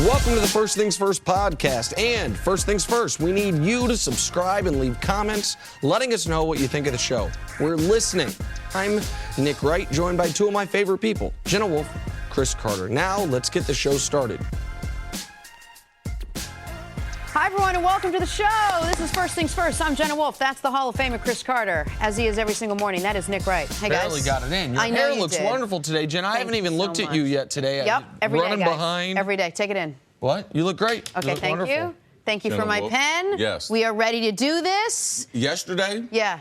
Welcome to the First Things First podcast. And first things first, we need you to subscribe and leave comments letting us know what you think of the show. We're listening. I'm Nick Wright, joined by two of my favorite people, Jenna Wolf, Chris Carter. Now, let's get the show started. Hi, everyone, and welcome to the show. This is First Things First. I'm Jenna Wolf. That's the Hall of Famer, Chris Carter, as he is every single morning. That is Nick Wright. Hey, guys. Barely got it in. Your I know hair you looks did. wonderful today, Jen. I haven't even looked at you yet today. Yep, every day, running guys. behind. Every day. Take it in. What? You look great. Okay, look thank wonderful. you. Thank you Jenna for my Wolf. pen. Yes. We are ready to do this. Yesterday, Yeah.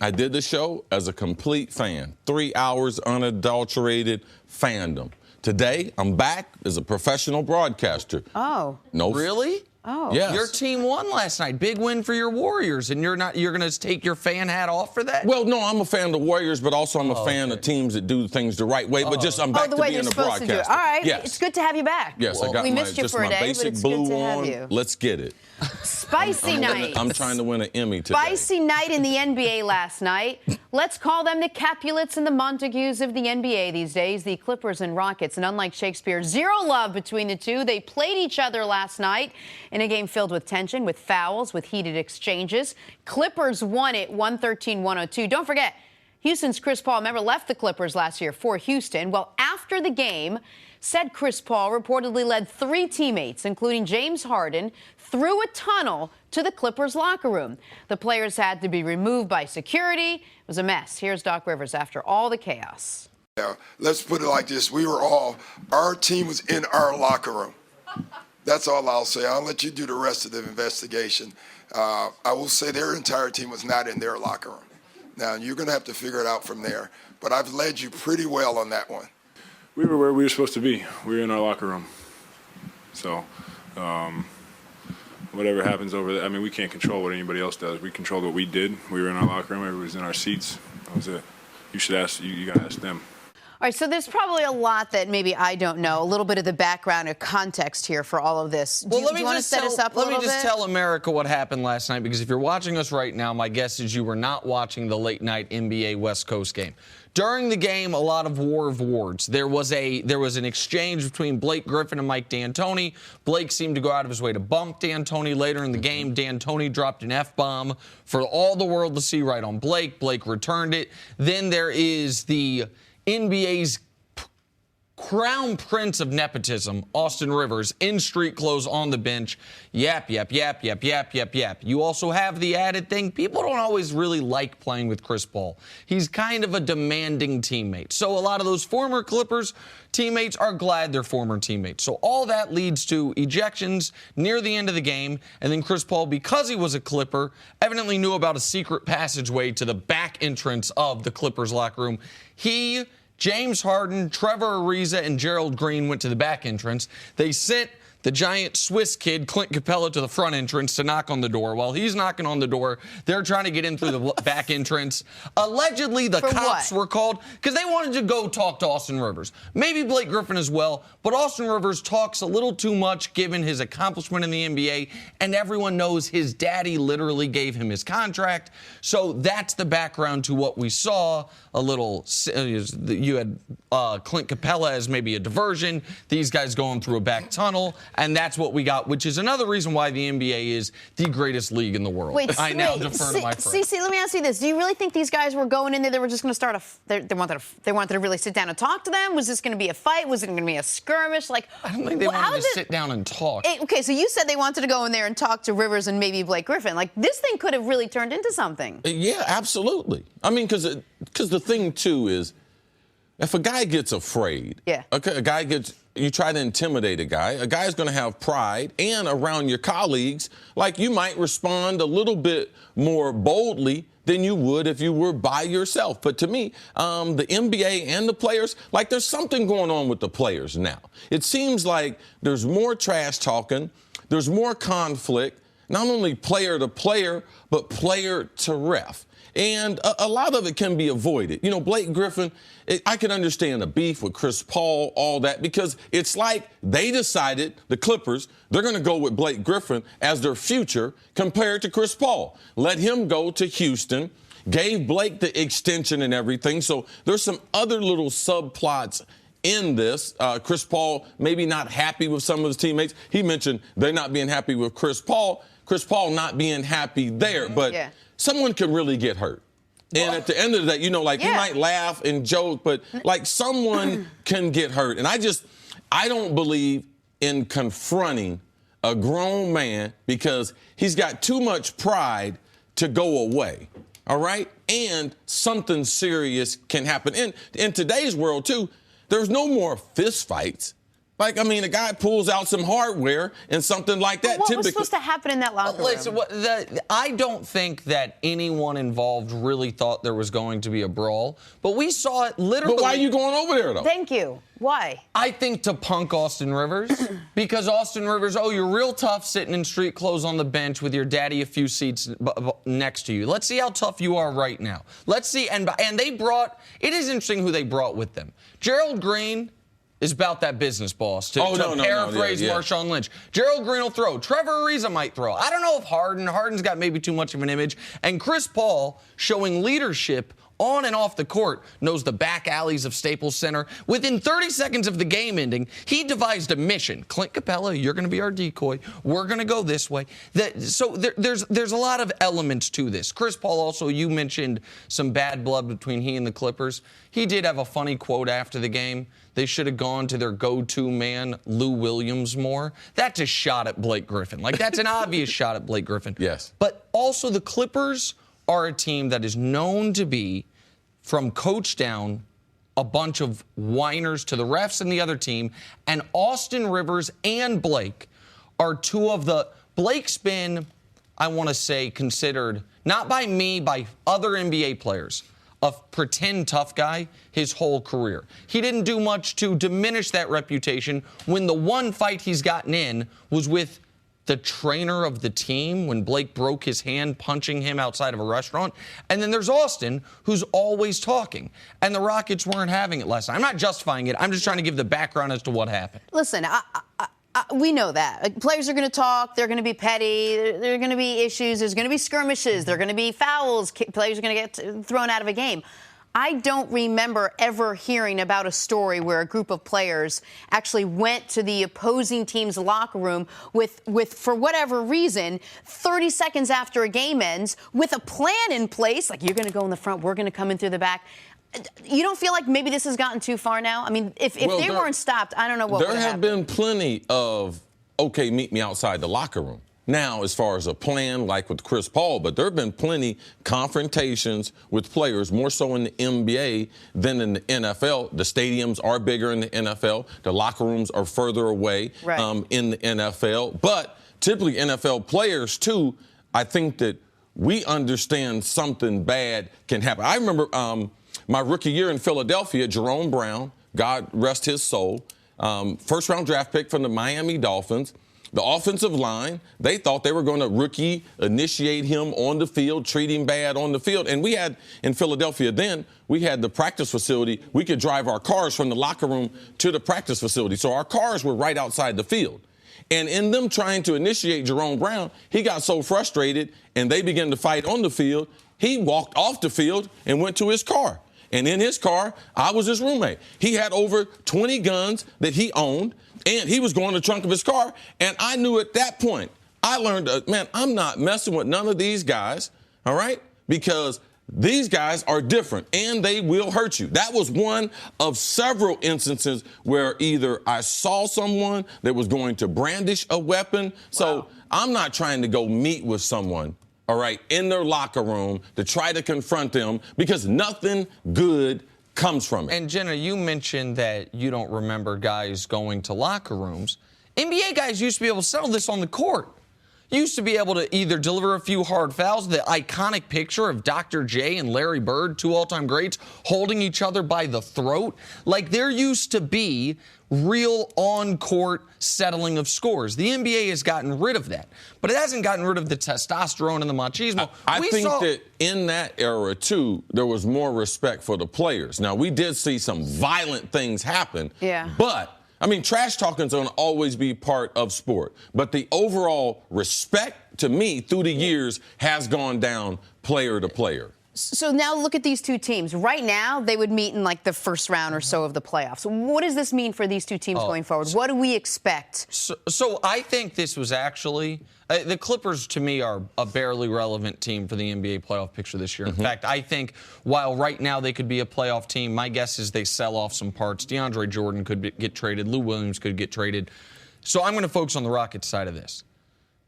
I did the show as a complete fan. 3 hours unadulterated fandom. Today, I'm back as a professional broadcaster. Oh. No. Really? Oh. Yes. Your team won last night. Big win for your Warriors, and you're going to take your fan hat off for that? Well, no, I'm a fan of the Warriors, but also I'm a fan of teams that do things the right way. But just I'm back the to way being they're a supposed to do it. broadcaster. All right. Yes. It's good to have you back. Yes, I got we my, missed you just for a my day, but basic it's good blue to have on. you. Let's get it. Spicy night. I'm trying to win an Emmy today. Spicy night in the NBA last night. Let's call them the Capulets and the Montagues of the NBA these days, the Clippers and Rockets. And unlike Shakespeare, zero love between the two. They played each other last night in a game filled with tension, with fouls, with heated exchanges. Clippers won it 113-102. Don't forget, Houston's Chris Paul, remember, left the Clippers last year for Houston. Well, after the game, said Chris Paul reportedly led three teammates, including James Harden, through a tunnel to the Clippers locker room. The players had to be removed by security. It was a mess. Here's Doc Rivers after all the chaos. Yeah, let's put it like this. Our team was in our locker room. That's all I'll say. I'll let you do the rest of the investigation. I will say their entire team was not in their locker room. Now, you're going to have to figure it out from there. But I've led you pretty well on that one. We were where we were supposed to be. We were in our locker room. So, whatever happens over there, I mean, we can't control what anybody else does. We controlled what we did. We were in our locker room. Everybody was in our seats. That was it. You should ask. You got to ask them. All right, so there's probably a lot that maybe I don't know, a little bit of the background or context here for all of this. Do you want to set us up a little bit? Let me just tell America what happened last night, because if you're watching us right now, my guess is you were not watching the late-night NBA West Coast game. During the game, a lot of war of words. There was an exchange between Blake Griffin and Mike D'Antoni. Blake seemed to go out of his way to bump D'Antoni later in the game. D'Antoni dropped an F-bomb for all the world to see right on Blake. Blake returned it. Then there is the NBA's crown prince of nepotism, Austin Rivers, in street clothes on the bench. Yap, yap, yap, yap, yap, yap, yap. You also have the added thing. People don't always really like playing with Chris Paul. He's kind of a demanding teammate. So a lot of those former Clippers teammates are glad they're former teammates. So all that leads to ejections near the end of the game. And then Chris Paul, because he was a Clipper, evidently knew about a secret passageway to the back entrance of the Clippers locker room. James Harden, Trevor Ariza, and Gerald Green went to the back entrance. They sent the giant Swiss kid, Clint Capella, to the front entrance to knock on the door. While he's knocking on the door, they're trying to get in through the back entrance. Allegedly, the cops were called because they wanted to go talk to Austin Rivers. Maybe Blake Griffin as well, but Austin Rivers talks a little too much given his accomplishment in the NBA, and everyone knows his daddy literally gave him his contract. So that's the background to what we saw. You had Clint Capella as maybe a diversion. These guys going through a back tunnel. And that's what we got, which is another reason why the NBA is the greatest league in the world. I now defer to my friend. Let me ask you this. Do you really think these guys were going in there, they were just going to start they wanted to really sit down and talk to them? Was this going to be a fight? Was it going to be a skirmish? I don't think they wanted to sit down and talk. Okay, so you said they wanted to go in there and talk to Rivers and maybe Blake Griffin. This thing could have really turned into something. Yeah, absolutely. I mean, because the thing, too, is if a guy gets afraid, you try to intimidate a guy's going to have pride, and around your colleagues, you might respond a little bit more boldly than you would if you were by yourself. But to me, the NBA and the players, there's something going on with the players now. It seems like there's more trash talking, there's more conflict, not only player to player, but player to ref. And a lot of it can be avoided. Blake Griffin, I can understand the beef with Chris Paul, all that, because it's like they decided, the Clippers, they're going to go with Blake Griffin as their future compared to Chris Paul. Let him go to Houston, gave Blake the extension and everything. So there's some other little subplots in this. Chris Paul maybe not happy with some of his teammates. He mentioned they're not being happy with Chris Paul. Chris Paul not being happy there. But someone can really get hurt. And at the end of the day, you know, like you might laugh and joke, but like someone can get hurt. And I don't believe in confronting a grown man because he's got too much pride to go away. All right? And something serious can happen. In today's world, too, there's no more fist fights. Like, I mean, a guy pulls out some hardware and something like that. What was supposed to happen in that locker room? Listen, I don't think that anyone involved really thought there was going to be a brawl, but we saw it literally. But why are you going over there, though? Thank you. Why? I think to punk Austin Rivers, because Austin Rivers, you're real tough sitting in street clothes on the bench with your daddy a few seats next to you. Let's see how tough you are right now. Let's see. And they brought, it is interesting who they brought with them. Gerald Green is about that business, boss. To paraphrase Marshawn Lynch. Gerald Green will throw. Trevor Ariza might throw. I don't know if Harden's got maybe too much of an image. And Chris Paul, showing leadership on and off the court, knows the back alleys of Staples Center. Within 30 seconds of the game ending, he devised a mission. Clint Capella, you're going to be our decoy. We're going to go this way. So there's a lot of elements to this. Chris Paul also, you mentioned some bad blood between he and the Clippers. He did have a funny quote after the game. They should have gone to their go-to man, Lou Williams, more. That's a shot at Blake Griffin. Like, that's an obvious shot at Blake Griffin. Yes. But also the Clippers are a team that is known to be, from coach down, a bunch of whiners to the refs and the other team. And Austin Rivers and Blake are two of the... Blake's been, I want to say, considered, not by me, by other NBA players, a pretend tough guy his whole career. He didn't do much to diminish that reputation when the one fight he's gotten in was with the trainer of the team when Blake broke his hand punching him outside of a restaurant. And then there's Austin, who's always talking. And the Rockets weren't having it last night. I'm not justifying it. I'm just trying to give the background as to what happened. Listen, we know that. Players are going to talk. They're going to be petty. There are going to be issues. There's going to be skirmishes. There are going to be fouls. Players are going to get thrown out of a game. I don't remember ever hearing about a story where a group of players actually went to the opposing team's locker room with for whatever reason, 30 seconds after a game ends, with a plan in place, like you're going to go in the front, we're going to come in through the back. You don't feel like maybe this has gotten too far now? I mean, if they weren't stopped, I don't know what would happen. There have been plenty of, okay, meet me outside the locker room. Now, as far as a plan, like with Chris Paul, but there have been plenty confrontations with players, more so in the NBA than in the NFL. The stadiums are bigger in the NFL. The locker rooms are further away in the NFL. But typically NFL players, too, I think that we understand something bad can happen. I remember my rookie year in Philadelphia, Jerome Brown, God rest his soul, first-round draft pick from the Miami Dolphins. The offensive line, they thought they were going to rookie initiate him on the field, treat him bad on the field. And we had, in Philadelphia then, we had the practice facility. We could drive our cars from the locker room to the practice facility. So our cars were right outside the field. And in them trying to initiate Jerome Brown, he got so frustrated and they began to fight on the field, he walked off the field and went to his car. And in his car, I was his roommate. He had over 20 guns that he owned. And he was going to the trunk of his car, and I knew at that point, I learned, man, I'm not messing with none of these guys, all right? Because these guys are different, and they will hurt you. That was one of several instances where either I saw someone that was going to brandish a weapon. So I'm not trying to go meet with someone, all right, in their locker room to try to confront them because nothing good comes from it. And Jenna, you mentioned that you don't remember guys going to locker rooms. NBA guys used to be able to settle this on the court. Used to be able to either deliver a few hard fouls, the iconic picture of Dr. J and Larry Bird, two all-time greats, holding each other by the throat. Like, there used to be real on-court settling of scores. The NBA has gotten rid of that, but it hasn't gotten rid of the testosterone and the machismo. I think that in that era, too, there was more respect for the players. Now, we did see some violent things happen, but, I mean, trash talking is going to always be part of sport, but the overall respect, to me, through the years, has gone down player to player. So now look at these two teams. Right now, they would meet in like the first round or so of the playoffs. What does this mean for these two teams going forward? What do we expect? So I think this was actually the Clippers, to me, are a barely relevant team for the NBA playoff picture this year. In fact, I think while right now they could be a playoff team, my guess is they sell off some parts. DeAndre Jordan could get traded. Lou Williams could get traded. So I'm going to focus on the Rockets side of this.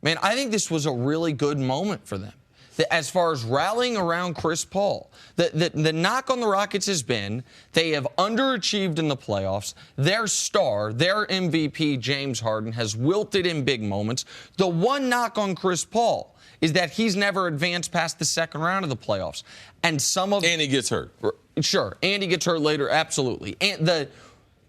Man, I think this was a really good moment for them. As far as rallying around Chris Paul, the knock on the Rockets has been they have underachieved in the playoffs. Their star, their MVP, James Harden, has wilted in big moments. The one knock on Chris Paul is that he's never advanced past the second round of the playoffs. And he gets hurt. Sure, and he gets hurt later, absolutely.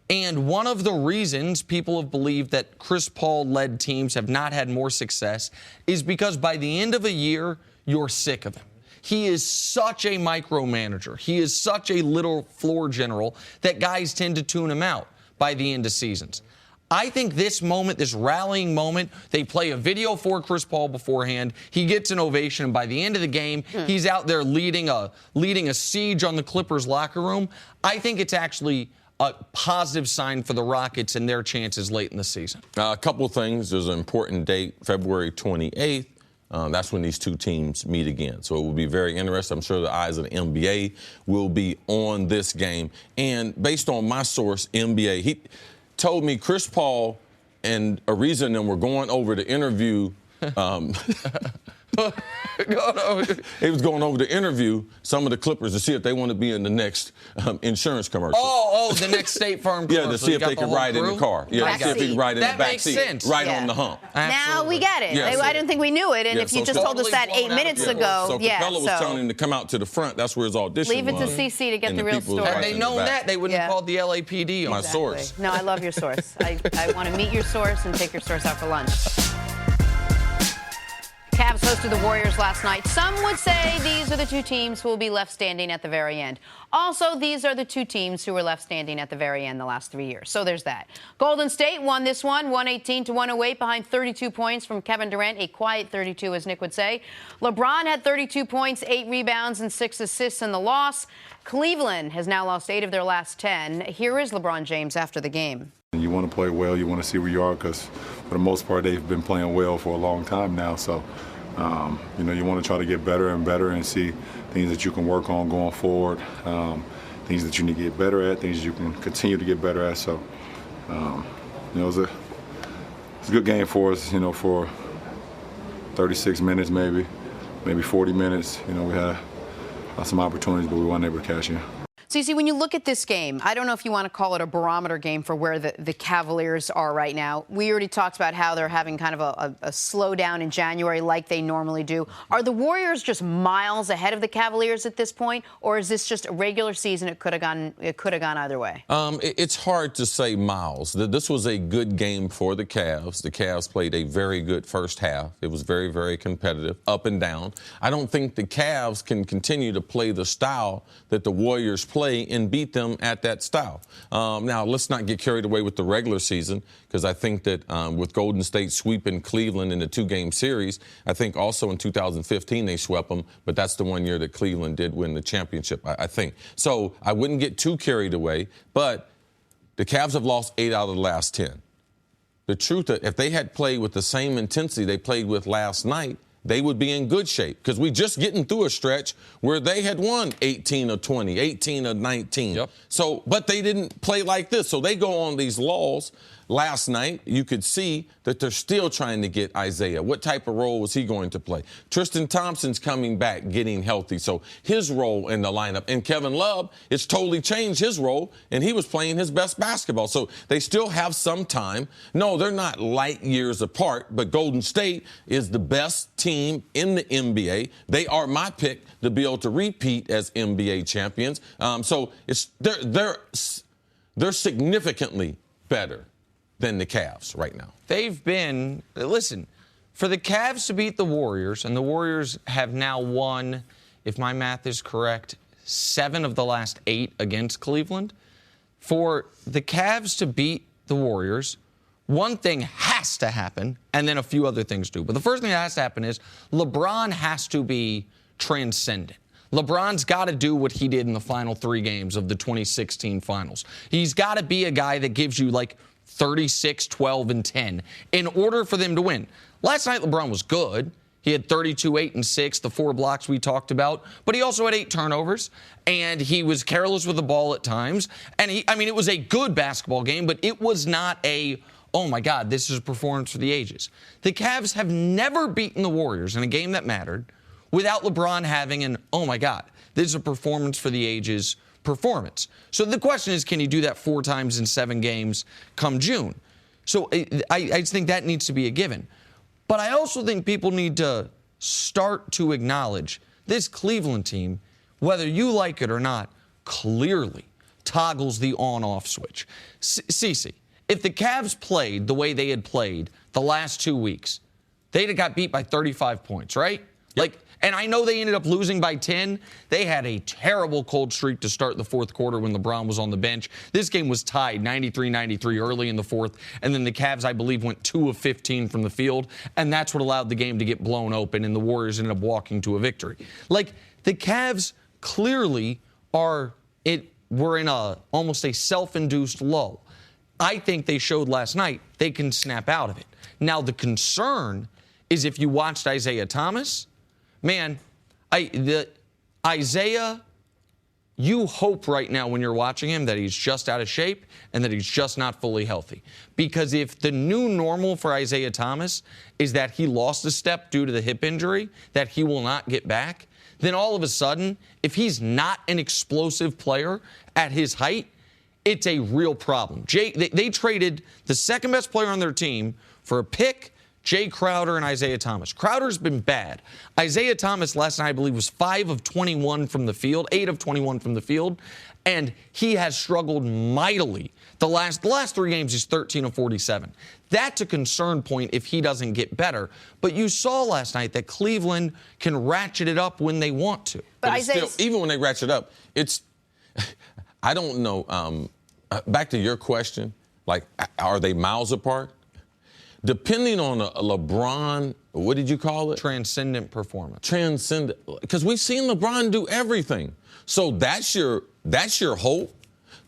And one of the reasons people have believed that Chris Paul-led teams have not had more success is because by the end of a year, you're sick of him. He is such a micromanager. He is such a little floor general that guys tend to tune him out by the end of seasons. I think this moment, this rallying moment, they play a video for Chris Paul beforehand. He gets an ovation, and by the end of the game, he's out there leading a siege on the Clippers locker room. I think it's actually a positive sign for the Rockets and their chances late in the season. A couple of things. There's an important date, February 28th. That's when these two teams meet again. So it will be very interesting. I'm sure the eyes of the NBA will be on this game. And based on my source, NBA, he told me Chris Paul and Ariza and them were going over to interview he was going over to interview some of the Clippers to see if they want to be in the next insurance commercial. The next State Farm commercial. Yeah, to see if they could ride in the car. Yeah, to see if they could ride in the back seat. Sense. Right on the hump. Now we get it. Yeah, I didn't think we knew it. And if you just told us that 8 minutes ago, so Capella was telling him to come out to the front. That's where his audition leave it was. to CC to get the real story. Had they known that, they wouldn't have called the LAPD on my source. No, I love your source. I want to meet your source and take your source out for lunch. Cavs hosted the Warriors last night. Some would say these are the two teams who will be left standing at the very end. Also, these are the two teams who were left standing at the very end the last 3 years. So there's that. Golden State won this one, 118-108, behind 32 points from Kevin Durant, a quiet 32, as Nick would say. LeBron had 32 points, 8 rebounds, and 6 assists in the loss. Cleveland has now lost 8 of their last 10. Here is LeBron James after the game. You want to play well. You want to see where you are because, for the most part, they've been playing well for a long time now. So, you want to try to get better and better and see things that you can work on going forward, things that you need to get better at, things you can continue to get better at. So, it was a good game for us, for 36 minutes maybe 40 minutes. We had some opportunities, but we weren't able to cash in. So, you see, when you look at this game, I don't know if you want to call it a barometer game for where the Cavaliers are right now. We already talked about how they're having kind of a slowdown in January like they normally do. Are the Warriors just miles ahead of the Cavaliers at this point, or is this just a regular season? It could have gone either way. It's hard to say miles. This was a good game for the Cavs. The Cavs played a very good first half. It was very, very competitive, up and down. I don't think the Cavs can continue to play the style that the Warriors play and beat them at that style. Now, let's not get carried away with the regular season because I think that with Golden State sweeping Cleveland in the 2-game series, I think also in 2015 they swept them, but that's the one year that Cleveland did win the championship, I think. So I wouldn't get too carried away, but the Cavs have lost 8 out of the last 10. The truth is, if they had played with the same intensity they played with last night, they would be in good shape because we just getting through a stretch where they had won 18 or 20, 18 or 19. Yep. So, but they didn't play like this. So they go on these lulls. Last night, you could see that they're still trying to get Isaiah. What type of role was he going to play? Tristan Thompson's coming back, getting healthy. So his role in the lineup. And Kevin Love, it's totally changed his role, and he was playing his best basketball. So they still have some time. No, they're not light years apart, but Golden State is the best team in the NBA. They are my pick to be able to repeat as NBA champions. So they're significantly better than the Cavs right now. They've been, listen, for the Cavs to beat the Warriors, and the Warriors have now won, if my math is correct, 7 of the last 8 against Cleveland. For the Cavs to beat the Warriors, one thing has to happen, and then a few other things do. But the first thing that has to happen is LeBron has to be transcendent. LeBron's got to do what he did in the final 3 games of the 2016 finals. He's got to be a guy that gives you like 36, 12, and 10 in order for them to win. Last night, LeBron was good. He had 32, 8, and 6, the 4 blocks we talked about. But he also had 8 turnovers, and he was careless with the ball at times. And it was a good basketball game, but it was not a, oh my God, this is a performance for the ages. The Cavs have never beaten the Warriors in a game that mattered without LeBron having an, oh my God, this is a performance for the ages performance. So the question is, can he do that 4 times in 7 games come June? So I just think that needs to be a given. But I also think people need to start to acknowledge this Cleveland team, whether you like it or not, clearly toggles the on-off switch. Cece, if the Cavs played the way they had played the last 2 weeks, they'd have got beat by 35 points, right? Yep. And I know they ended up losing by 10. They had a terrible cold streak to start the fourth quarter when LeBron was on the bench. This game was tied 93-93 early in the fourth, and then the Cavs, I believe, went 2 of 15 from the field, and that's what allowed the game to get blown open, and the Warriors ended up walking to a victory. Like, the Cavs clearly were in almost a self-induced lull. I think they showed last night they can snap out of it. Now, the concern is if you watched Isaiah Thomas, man, Isaiah, you hope right now when you're watching him that he's just out of shape and that he's just not fully healthy. Because if the new normal for Isaiah Thomas is that he lost a step due to the hip injury, that he will not get back, then all of a sudden, if he's not an explosive player at his height, it's a real problem. They traded the second best player on their team for a pick, Jay Crowder and Isaiah Thomas. Crowder's been bad. Isaiah Thomas last night, I believe, was 5 of 21 from the field, 8 of 21 from the field, and he has struggled mightily. The last 3 games, he's 13 of 47. That's a concern point if he doesn't get better. But you saw last night that Cleveland can ratchet it up when they want to. But still, even when they ratchet up, it's, I don't know, back to your question, like, are they miles apart? Depending on a LeBron, what did you call it? Transcendent performance. Transcendent, because we've seen LeBron do everything. So that's your hope.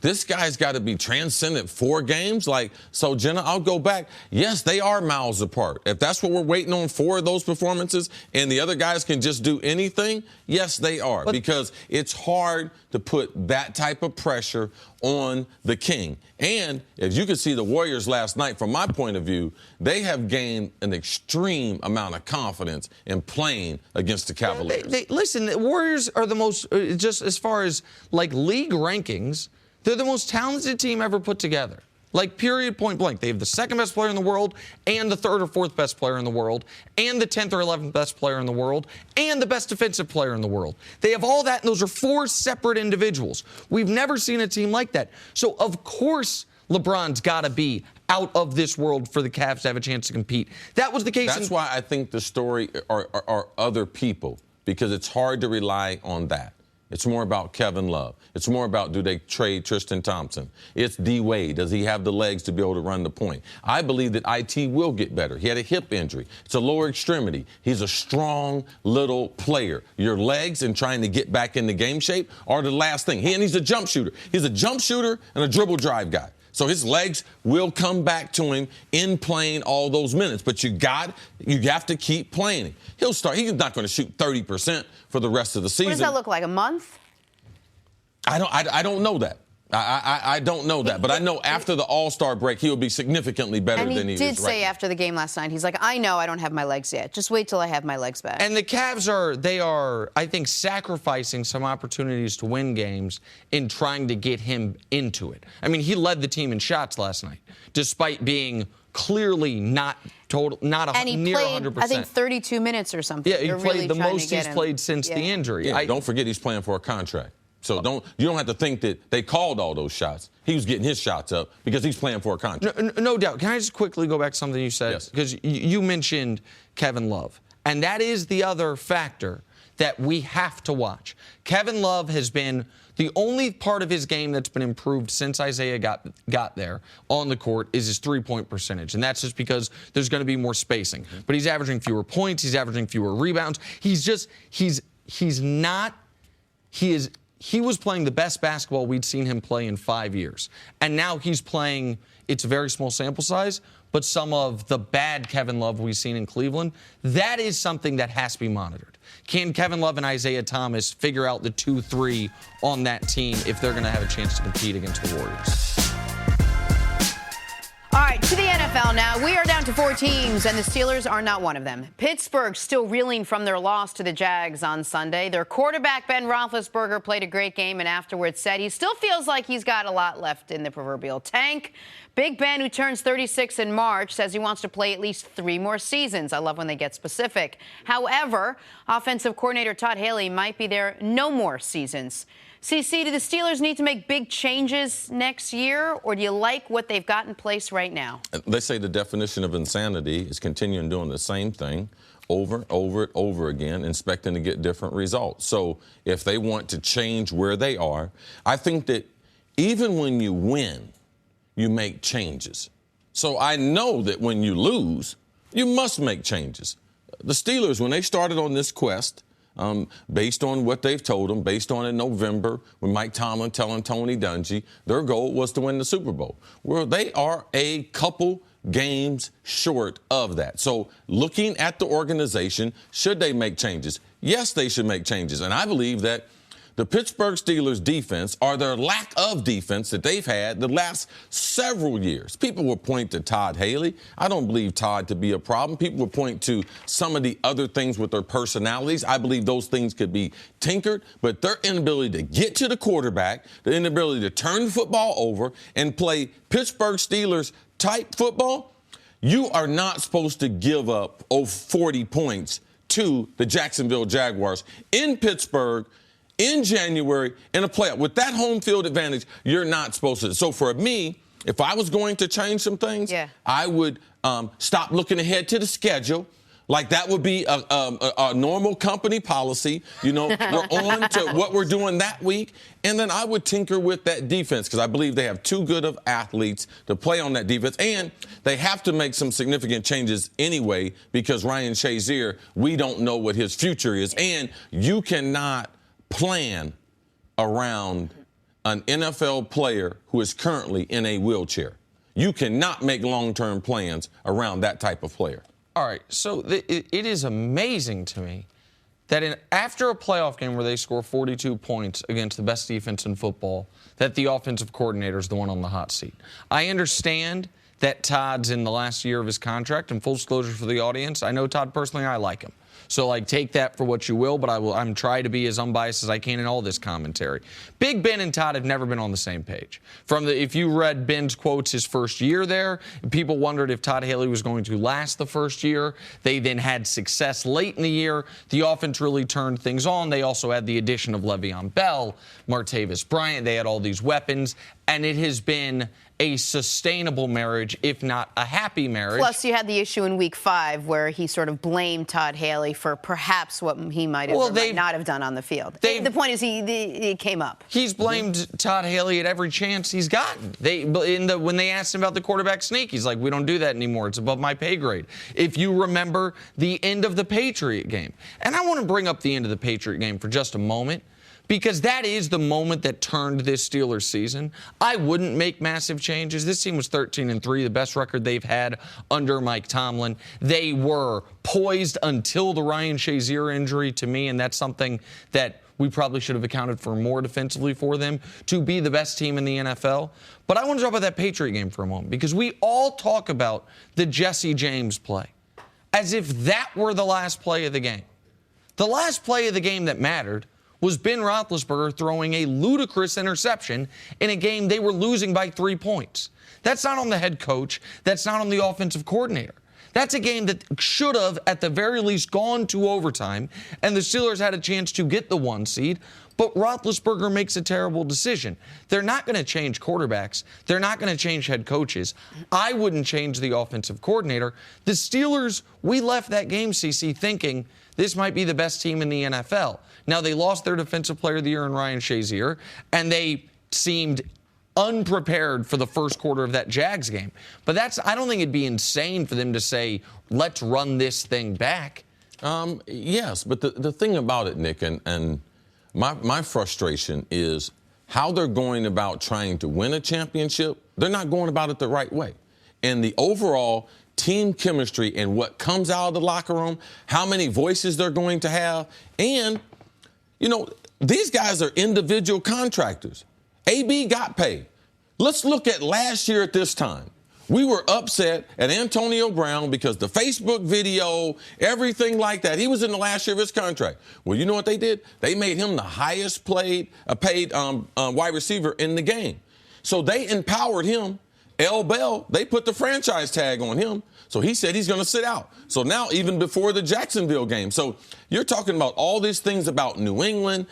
This guy's got to be transcendent 4 games. Like, so Jenna, I'll go back. Yes, they are miles apart. If that's what we're waiting on 4 of those performances and the other guys can just do anything, yes, they are. Because it's hard to put that type of pressure on the king. And as you can see the Warriors last night, from my point of view, they have gained an extreme amount of confidence in playing against the Cavaliers. Listen, the Warriors are the most, just as far as like league rankings, they're the most talented team ever put together. Like, period, point blank. They have the second best player in the world and the 3rd or 4th best player in the world and the 10th or 11th best player in the world and the best defensive player in the world. They have all that, and those are 4 separate individuals. We've never seen a team like that. So, of course, LeBron's got to be out of this world for the Cavs to have a chance to compete. That was the case. That's why I think the story are other people, because it's hard to rely on that. It's more about Kevin Love. It's more about, do they trade Tristan Thompson? It's D-Wade. Does he have the legs to be able to run the point? I believe that IT will get better. He had a hip injury. It's a lower extremity. He's a strong little player. Your legs and trying to get back into game shape are the last thing. And he's a jump shooter. He's a jump shooter and a dribble drive guy. So his legs will come back to him in playing all those minutes. But you have to keep playing him. He'll start. He's not going to shoot 30% for the rest of the season. What does that look like, a month? I don't know that. I don't know that. But I know after the All-Star break, he'll be significantly better than he is right now. And he did say after the game last night, he's like, I know I don't have my legs yet. Just wait till I have my legs back. And the Cavs are, I think, sacrificing some opportunities to win games in trying to get him into it. I mean, he led the team in shots last night, despite being clearly not near 100%. And he played, I think, 32 minutes or something. Yeah, he played really the most he's played since the injury. Yeah, don't forget he's playing for a contract. So you don't have to think that they called all those shots. He was getting his shots up because he's playing for a contract. No doubt. Can I just quickly go back to something you said? Yes. Because you mentioned Kevin Love. And that is the other factor that we have to watch. Kevin Love has been the only part of his game that's been improved since Isaiah got there on the court is his three-point percentage. And that's just because there's going to be more spacing. But he's averaging fewer points. He's averaging fewer rebounds. He's not he was playing the best basketball we'd seen him play in 5 years. And now he's playing, it's a very small sample size, but some of the bad Kevin Love we've seen in Cleveland. That is something that has to be monitored. Can Kevin Love and Isaiah Thomas figure out the 2-3 on that team if they're going to have a chance to compete against the Warriors? All right, to the NFL now. We are down to 4 teams, and the Steelers are not one of them. Pittsburgh still reeling from their loss to the Jags on Sunday. Their quarterback, Ben Roethlisberger, played a great game and afterwards said he still feels like he's got a lot left in the proverbial tank. Big Ben, who turns 36 in March, says he wants to play at least 3 more seasons. I love when they get specific. However, offensive coordinator Todd Haley might be there no more seasons. CC, do the Steelers need to make big changes next year, or do you like what they've got in place right now? They say the definition of insanity is continuing doing the same thing over again, expecting to get different results. So if they want to change where they are, I think that even when you win, you make changes. So I know that when you lose, you must make changes. The Steelers, when they started on this quest, based on what they've told them, based on in November when Mike Tomlin telling Tony Dungy, their goal was to win the Super Bowl. Well, they are a couple games short of that. So looking at the organization, should they make changes? Yes, they should make changes. And I believe that the Pittsburgh Steelers defense, or their lack of defense that they've had the last several years. People will point to Todd Haley. I don't believe Todd to be a problem. People will point to some of the other things with their personalities. I believe those things could be tinkered, but their inability to get to the quarterback, the inability to turn the football over and play Pittsburgh Steelers type football, you are not supposed to give up 40 points to the Jacksonville Jaguars in Pittsburgh in January in a playoff. With that home field advantage, you're not supposed to. So for me, if I was going to change some things, I would stop looking ahead to the schedule. Like that would be a normal company policy. You know, we're on to what we're doing that week. And then I would tinker with that defense because I believe they have too good of athletes to play on that defense. And they have to make some significant changes anyway because Ryan Shazier, we don't know what his future is. And you cannot plan around an NFL player who is currently in a wheelchair. You cannot make long-term plans around that type of player. All right, so it is amazing to me that after a playoff game where they score 42 points against the best defense in football, that the offensive coordinator is the one on the hot seat. I understand that Todd's in the last year of his contract, and full disclosure for the audience, I know Todd personally, I like him. So, like, take that for what you will, but I'm trying to be as unbiased as I can in all this commentary. Big Ben and Todd have never been on the same page. If you read Ben's quotes his first year there, people wondered if Todd Haley was going to last the first year. They then had success late in the year. The offense really turned things on. They also had the addition of Le'Veon Bell, Martavis Bryant. They had all these weapons, and it has been a sustainable marriage, if not a happy marriage. Plus, you had the issue in Week 5 where he sort of blamed Todd Haley for perhaps what he might have or might not have done on the field. The point is, it came up. He's blamed Todd Haley at every chance he's gotten. When they asked him about the quarterback sneak, he's like, "We don't do that anymore. It's above my pay grade." If you remember the end of the Patriot game, and I want to bring up the end of the Patriot game for just a moment, because that is the moment that turned this Steelers season. I wouldn't make massive changes. This team was 13-3, the best record they've had under Mike Tomlin. They were poised until the Ryan Shazier injury to me, and that's something that we probably should have accounted for more defensively for them to be the best team in the NFL. But I want to talk about that Patriot game for a moment because we all talk about the Jesse James play as if that were the last play of the game. The last play of the game that mattered was Ben Roethlisberger throwing a ludicrous interception in a game they were losing by 3 points. That's not on the head coach. That's not on the offensive coordinator. That's a game that should have, at the very least, gone to overtime, and the Steelers had a chance to get the 1 seed, but Roethlisberger makes a terrible decision. They're not going to change quarterbacks. They're not going to change head coaches. I wouldn't change the offensive coordinator. The Steelers, we left that game, CC, thinking this might be the best team in the NFL. Now, they lost their Defensive Player of the Year in Ryan Shazier, and they seemed unprepared for the first quarter of that Jags game. But I don't think it'd be insane for them to say, let's run this thing back. Yes, but the thing about it, Nick, and My frustration is how they're going about trying to win a championship. They're not going about it the right way. And the overall team chemistry and what comes out of the locker room, how many voices they're going to have. And, you know, these guys are individual contractors. AB got paid. Let's look at last year at this time. We were upset at Antonio Brown because the Facebook video, everything like that. He was in the last year of his contract. Well, you know what they did? They made him the highest paid wide receiver in the game. So they empowered him. L. Bell, they put the franchise tag on him. So he said he's going to sit out. So now even before the Jacksonville game. So you're talking about all these things about New England.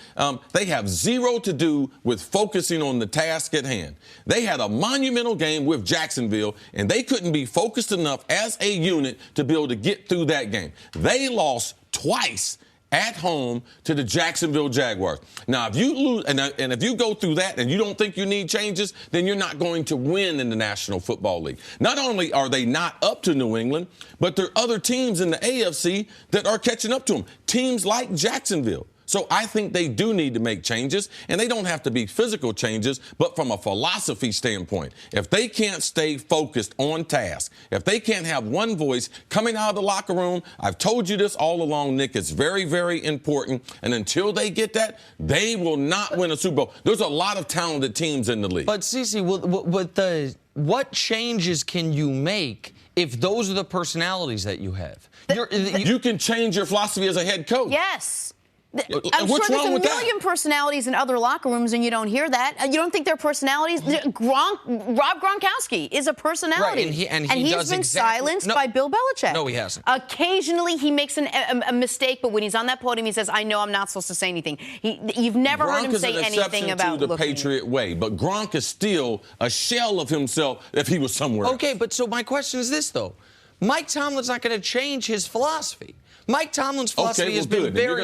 They have zero to do with focusing on the task at hand. They had a monumental game with Jacksonville, and they couldn't be focused enough as a unit to be able to get through that game. They lost twice at home to the Jacksonville Jaguars. Now, if you lose, and if you go through that and you don't think you need changes, then you're not going to win in the National Football League. Not only are they not up to New England, but there are other teams in the AFC that are catching up to them. Teams like Jacksonville. So I think they do need to make changes, and they don't have to be physical changes, but from a philosophy standpoint. If they can't stay focused on task, if they can't have one voice coming out of the locker room, I've told you this all along, Nick, it's very, very important, and until they get that, they will not win a Super Bowl. There's a lot of talented teams in the league. But, Cece, what changes can you make if those are the personalities that you have? You can change your philosophy as a head coach. Yes. I'm What's sure wrong with there's a million personalities in other locker rooms, and you don't hear that. You don't think they're personalities? Rob Gronkowski is a personality. Right, and he's been silenced by Bill Belichick. No, he hasn't. Occasionally, he makes a mistake, but when he's on that podium, he says, I know I'm not supposed to say anything. You've never heard him say anything about to the Patriot way, but Gronk is still a shell of himself if he was somewhere Okay, else. but so my question is this, though. Mike Tomlin's not going to change his philosophy. Mike Tomlin's philosophy has been very... You're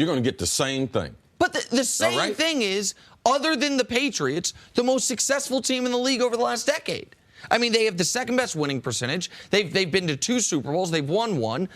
going to get the same thing. But the same thing is, other than the Patriots, the most successful team in the league over the last decade. I mean, they have the second best winning percentage. They've been to 2 Super Bowls. They've won 1.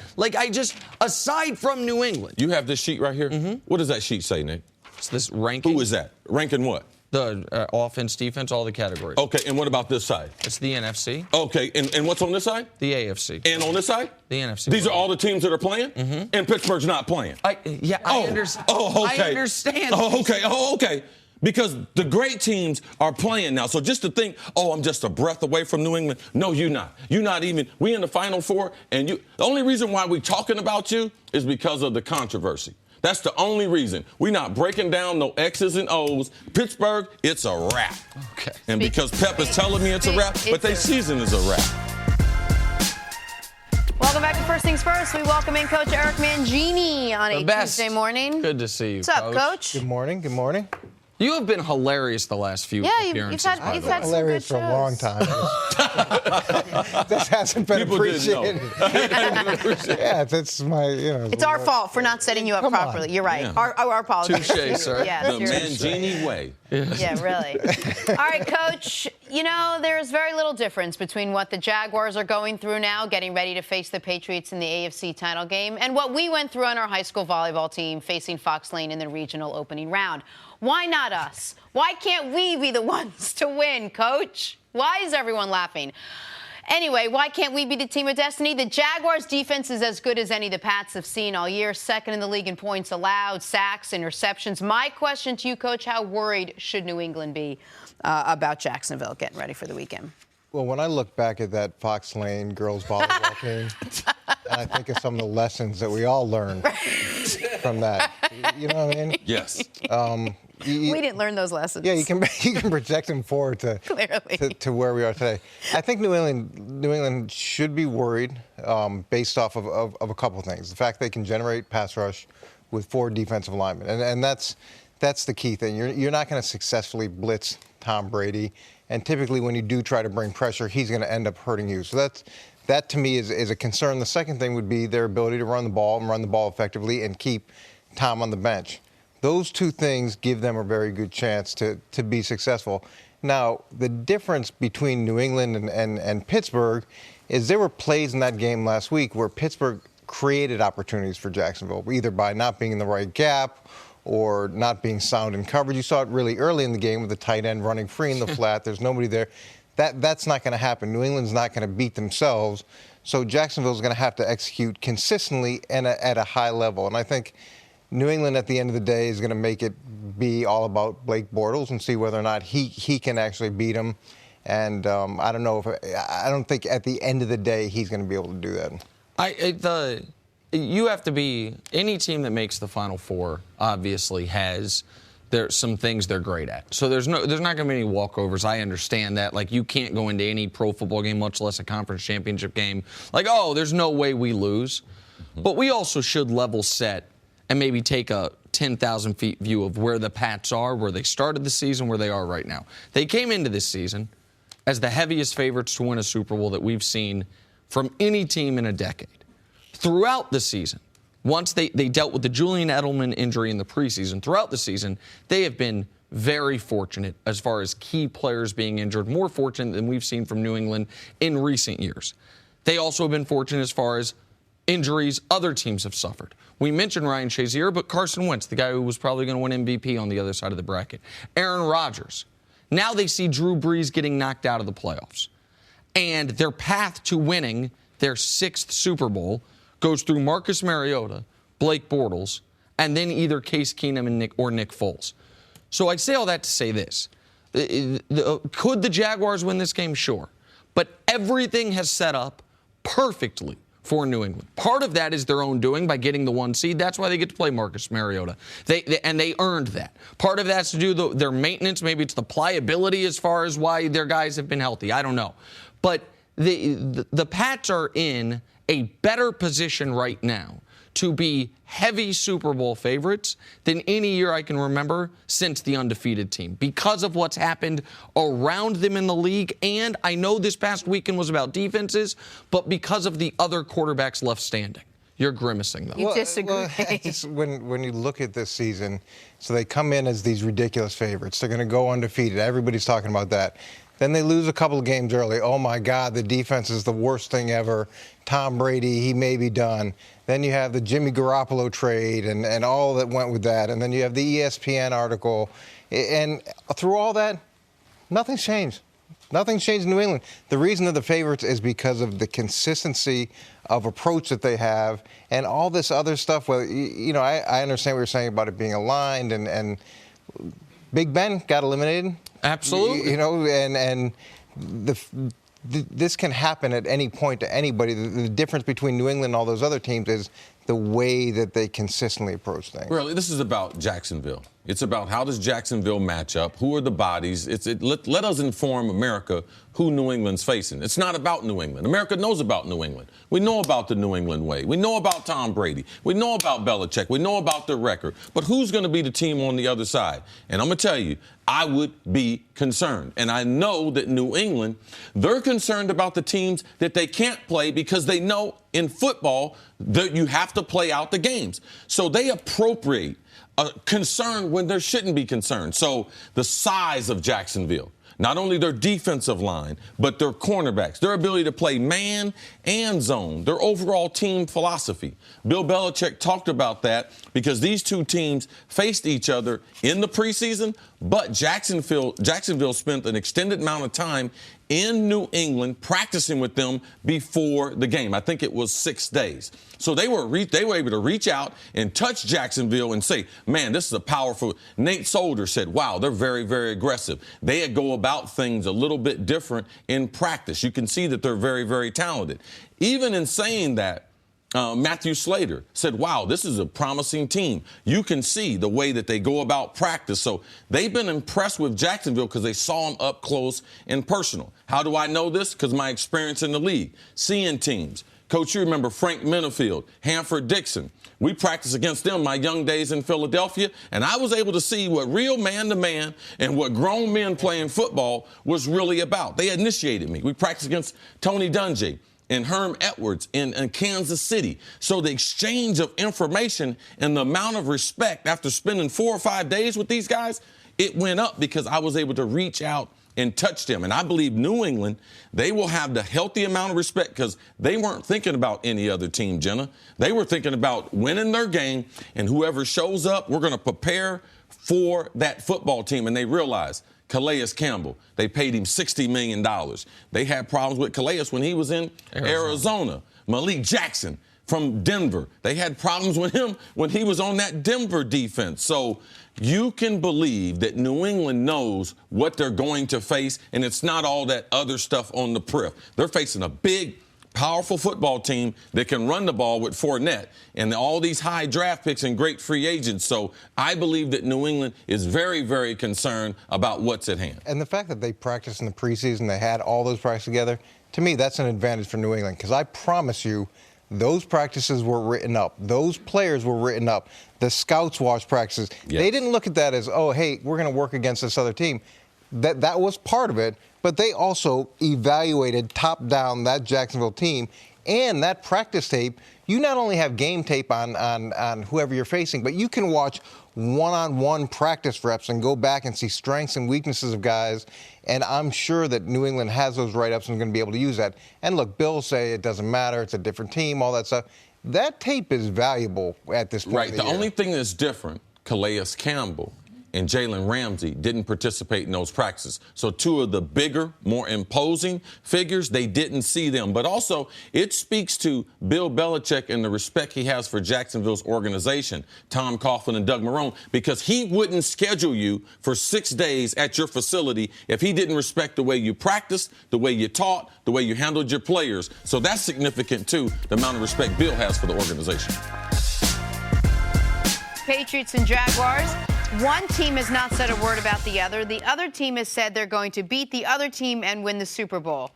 Aside from New England. You have this sheet right here? Mm-hmm. What does that sheet say, Nick? It's this ranking. Who is that? Ranking what? The offense, defense, all the categories. Okay, and what about this side? It's the NFC. Okay, and what's on this side? The AFC. And on this side? The NFC. These are all the teams that are playing? Mm-hmm. And Pittsburgh's not playing? I understand. Okay. I understand. Okay. Because the great teams are playing now. So just to think, I'm just a breath away from New England. No, you're not. You're not even. We in the Final Four, and the only reason why we're talking about you is because of the controversy. That's the only reason. We're not breaking down no X's and O's. Pittsburgh, it's a wrap. Okay. And because Pep is telling me it's a wrap, but their season is a wrap. Welcome back to First Things First. We welcome in Coach Eric Mangini on a Tuesday morning. Good to see you, What's up, Coach? Good morning. Good morning. You have been hilarious the last few appearances. You've had some hilarious good for a long time. This hasn't been People appreciated. Yeah, that's my, It's our fault for not setting you up properly. You're right. Yeah. Our apologies. Touché, sir. Yeah, The Mangini way. Yeah, really. All right, Coach, there's very little difference between what the Jaguars are going through now, getting ready to face the Patriots in the AFC title game, and what we went through on our high school volleyball team facing Fox Lane in the regional opening round. Why not us? Why can't we be the ones to win, Coach? Why is everyone laughing? Anyway, why can't we be the team of destiny? The Jaguars' defense is as good as any the Pats have seen all year. Second in the league in points allowed, sacks, interceptions. My question to you, Coach, how worried should New England be about Jacksonville getting ready for the weekend? Well, when I look back at that Fox Lane girls volleyball team, and I think of some of the lessons that we all learned from that. You know what I mean? Yes. We didn't learn those lessons. Yeah, you can project them forward to where we are today. I think New England should be worried based off of a couple things. The fact they can generate pass rush with 4 defensive linemen, and that's the key thing. You're not going to successfully blitz Tom Brady, and typically when you do try to bring pressure, he's going to end up hurting you. So that to me is a concern. The second thing would be their ability to run the ball effectively and keep Tom on the bench. Those 2 things give them a very good chance to be successful. Now, the difference between New England and Pittsburgh is there were plays in that game last week where Pittsburgh created opportunities for Jacksonville, either by not being in the right gap or not being sound in coverage. You saw it really early in the game with the tight end running free in the flat. There's nobody there. That's not going to happen. New England's not going to beat themselves. So Jacksonville's going to have to execute consistently and at a high level. And I think New England at the end of the day is going to make it be all about Blake Bortles and see whether or not he can actually beat him. And I don't think at the end of the day he's going to be able to do that. You have to be any team that makes the Final Four. Obviously, has some things they're great at. So there's not going to be any walkovers. I understand that. Like, you can't go into any pro football game, much less a conference championship game, like, oh, there's no way we lose. But we also should level set and maybe take a 10,000 feet view of where the Pats are, where they started the season, where they are right now. They came into this season as the heaviest favorites to win a Super Bowl that we've seen from any team in a decade. Throughout the season, once they dealt with the Julian Edelman injury in the preseason, throughout the season, they have been very fortunate as far as key players being injured, more fortunate than we've seen from New England in recent years. They also have been fortunate as far as injuries other teams have suffered. We mentioned Ryan Shazier, but Carson Wentz, the guy who was probably going to win MVP on the other side of the bracket. Aaron Rodgers. Now they see Drew Brees getting knocked out of the playoffs. And their path to winning their 6th Super Bowl goes through Marcus Mariota, Blake Bortles, and then either Case Keenum and Nick Foles. So I say all that to say this. Could the Jaguars win this game? Sure. But everything has set up perfectly for New England. Part of that is their own doing by getting the 1 seed. That's why they get to play Marcus Mariota. They earned that. Part of that's to do their maintenance. Maybe it's the pliability as far as why their guys have been healthy. I don't know. But the Pats are in a better position right now to be heavy Super Bowl favorites than any year I can remember since the undefeated team because of what's happened around them in the league. And I know this past weekend was about defenses, but because of the other quarterbacks left standing. You're grimacing, though. You disagree. Well, when you look at this season, so they come in as these ridiculous favorites. They're going to go undefeated. Everybody's talking about that. Then they lose a couple of games early. Oh, my God, the defense is the worst thing ever. Tom Brady, he may be done. Then you have the Jimmy Garoppolo trade and all that went with that. And then you have the ESPN article. And through all that, nothing's changed. Nothing's changed in New England. The reason they're the favorites is because of the consistency of approach that they have and all this other stuff. Well, I understand what you're saying about it being aligned and Big Ben got eliminated. Absolutely. This can happen at any point to anybody. The difference between New England and all those other teams is the way that they consistently approach things. Really, this is about Jacksonville. It's about how does Jacksonville match up? Who are the bodies? Let us inform America who New England's facing. It's not about New England. America knows about New England. We know about the New England way. We know about Tom Brady. We know about Belichick. We know about their record. But who's going to be the team on the other side? And I'm going to tell you, I would be concerned. And I know that New England, they're concerned about the teams that they can't play because they know in football that you have to play out the games. So they appropriate concern when there shouldn't be concern. So the size of Jacksonville, not only their defensive line, but their cornerbacks, their ability to play man and zone, their overall team philosophy. Bill Belichick talked about that because these two teams faced each other in the preseason, but Jacksonville spent an extended amount of time in New England practicing with them before the game. I think it was 6 days. So they were able to reach out and touch Jacksonville and say, man, this is a powerful. Nate Solder said, wow, they're very, very aggressive. They go about things a little bit different in practice. You can see that they're very, very talented. Even in saying that, Matthew Slater said, wow, this is a promising team. You can see the way that they go about practice. So they've been impressed with Jacksonville because they saw them up close and personal. How do I know this? Because my experience in the league, seeing teams. Coach, you remember Frank Minifield, Hanford Dixon. We practiced against them my young days in Philadelphia, and I was able to see what real man-to-man and what grown men playing football was really about. They initiated me. We practiced against Tony Dungy and Herm Edwards in Kansas City. So the exchange of information and the amount of respect after spending 4 or 5 days with these guys, it went up because I was able to reach out and touch them. And I believe New England, they will have the healthy amount of respect because they weren't thinking about any other team, Jenna. They were thinking about winning their game, and whoever shows up, we're going to prepare for that football team. And they realized Calais Campbell, they paid him $60 million. They had problems with Calais when he was in Arizona. Malik Jackson from Denver, they had problems with him when he was on that Denver defense. So you can believe that New England knows what they're going to face, and it's not all that other stuff on the periphery. They're facing a big, powerful football team that can run the ball with Fournette and all these high draft picks and great free agents. So I believe that New England is very, very concerned about what's at hand. And the fact that they practiced in the preseason, they had all those practices together, to me, that's an advantage for New England because I promise you, those practices were written up. Those players were written up. The scouts watched practices. Yes. They didn't look at that as, oh, hey, we're going to work against this other team. That was part of it, but they also evaluated top-down that Jacksonville team and that practice tape. You not only have game tape on whoever you're facing, but you can watch one-on-one practice reps and go back and see strengths and weaknesses of guys. And I'm sure that New England has those write-ups and is going to be able to use that. And look, Bill say it doesn't matter, it's a different team, all that stuff. That tape is valuable at this point. Right. The only thing that's different, Calais Campbell and Jalen Ramsey didn't participate in those practices. So two of the bigger, more imposing figures, they didn't see them. But also, it speaks to Bill Belichick and the respect he has for Jacksonville's organization, Tom Coughlin and Doug Marrone, because he wouldn't schedule you for 6 days at your facility if he didn't respect the way you practiced, the way you taught, the way you handled your players. So that's significant, too, the amount of respect Bill has for the organization. Patriots and Jaguars. One team has not said a word about the other. The other team has said they're going to beat the other team and win the Super Bowl.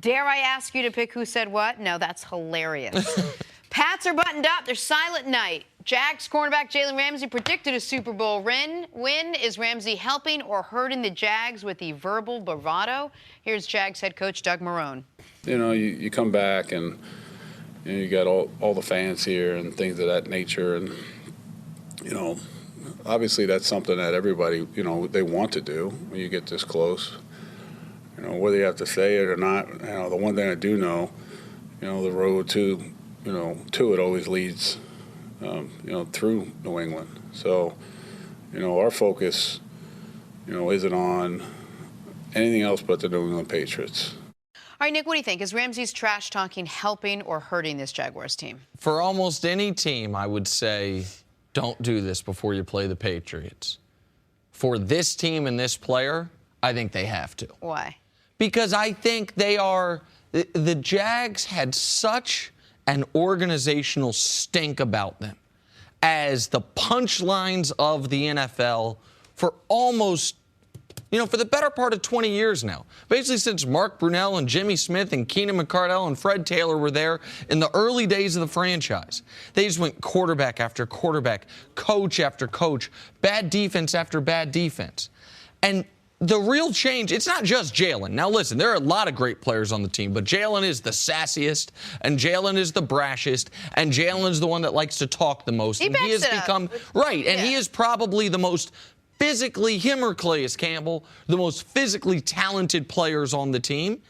Dare I ask you to pick who said what? No, that's hilarious. Pats are buttoned up. They're silent night. Jags cornerback Jalen Ramsey predicted a Super Bowl win. Is Ramsey helping or hurting the Jags with the verbal bravado? Here's Jags head coach Doug Marrone. You know, you come back and you got all the fans here and things of that nature. And, you know, obviously that's something that everybody, you know, they want to do when you get this close. You know, whether you have to say it or not, you know, the one thing I do know, you know, the road to it always leads, you know, through New England. So, you know, our focus, you know, isn't on anything else but the New England Patriots. All right, Nick, what do you think? Is Ramsey's trash talking helping or hurting this Jaguars team? For almost any team, I would say don't do this before you play the Patriots. For this team and this player, I think they have to. Why? Because I think the Jags had such an organizational stink about them as the punchlines of the NFL for almost, for the better part of 20 years now. Basically since Mark Brunell and Jimmy Smith and Keenan McCardell and Fred Taylor were there in the early days of the franchise. They just went quarterback after quarterback, coach after coach, bad defense after bad defense. And the real change, it's not just Jalen. Now, listen, there are a lot of great players on the team, but Jalen is the sassiest, and Jalen is the brashest, and Jalen is the one that likes to talk the most. He has become right, and he is probably the most physically, him or Calais Campbell, the most physically talented players on the team.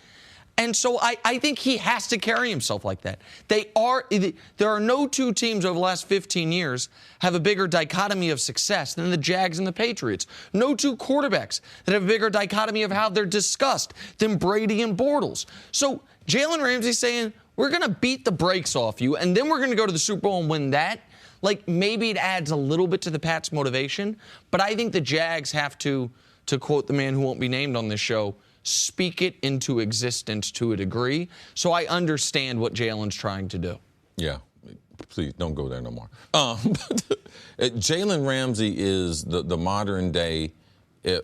And so I think he has to carry himself like that. There are no two teams over the last 15 years have a bigger dichotomy of success than the Jags and the Patriots. No two quarterbacks that have a bigger dichotomy of how they're discussed than Brady and Bortles. So Jalen Ramsey saying, we're going to beat the brakes off you, and then we're going to go to the Super Bowl and win that. Like, maybe it adds a little bit to the Pats' motivation, but I think the Jags have to quote the man who won't be named on this show, speak it into existence to a degree. So I understand what Jalen's trying to do. Yeah. Please don't go there no more. Jalen Ramsey is the modern day,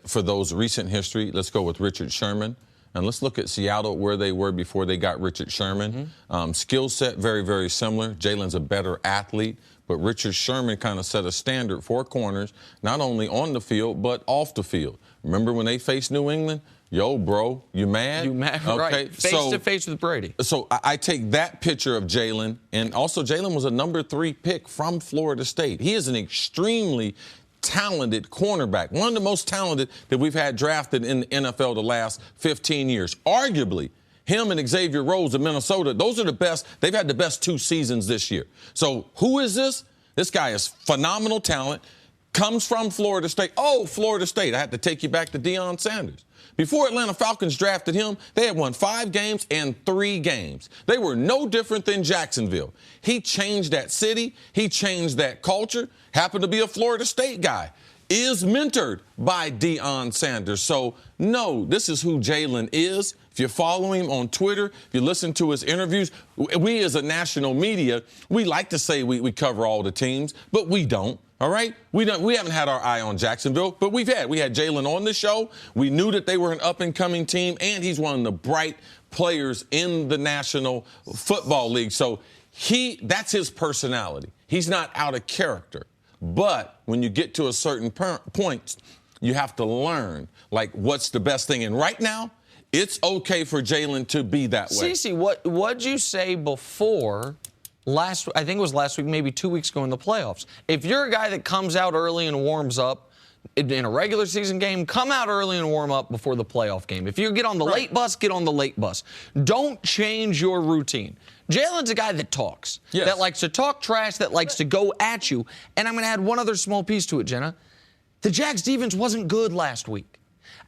for those recent history, let's go with Richard Sherman. And let's look at Seattle, where they were before they got Richard Sherman. Mm-hmm. Skill set, very, very similar. Jalen's a better athlete, but Richard Sherman kind of set a standard for corners, not only on the field, but off the field. Remember when they faced New England? Yo, bro, you mad? You mad, okay. Right. Face-to-face with Brady. So I take that picture of Jalen, and also Jalen was a number 3 pick from Florida State. He is an extremely talented cornerback, one of the most talented that we've had drafted in the NFL the last 15 years. Arguably, him and Xavier Rhodes of Minnesota, those are the best. They've had the best 2 seasons this year. So who is this? This guy is phenomenal talent, comes from Florida State. Oh, Florida State. I had to take you back to Deion Sanders. Before Atlanta Falcons drafted him, they had won 5 games and 3 games. They were no different than Jacksonville. He changed that city. He changed that culture. Happened to be a Florida State guy. Is mentored by Deion Sanders. So, no, this is who Jalen is. If you follow him on Twitter, if you listen to his interviews, we as a national media, we like to say we cover all the teams, but we don't. All right? We haven't had our eye on Jacksonville, but we had Jalen on the show. We knew that they were an up-and-coming team, and he's one of the bright players in the National Football League. So that's his personality. He's not out of character. But when you get to a certain point, you have to learn, like, what's the best thing. And right now, it's okay for Jalen to be that way. Cece, what'd you say before I think it was last week, maybe 2 weeks ago in the playoffs? If you're a guy that comes out early and warms up in a regular season game, come out early and warm up before the playoff game. If you get on the late bus, get on the late bus. Don't change your routine. Jalen's a guy that talks, that likes to talk trash, that likes to go at you. And I'm going to add one other small piece to it, Jenna. The Jags' defense wasn't good last week.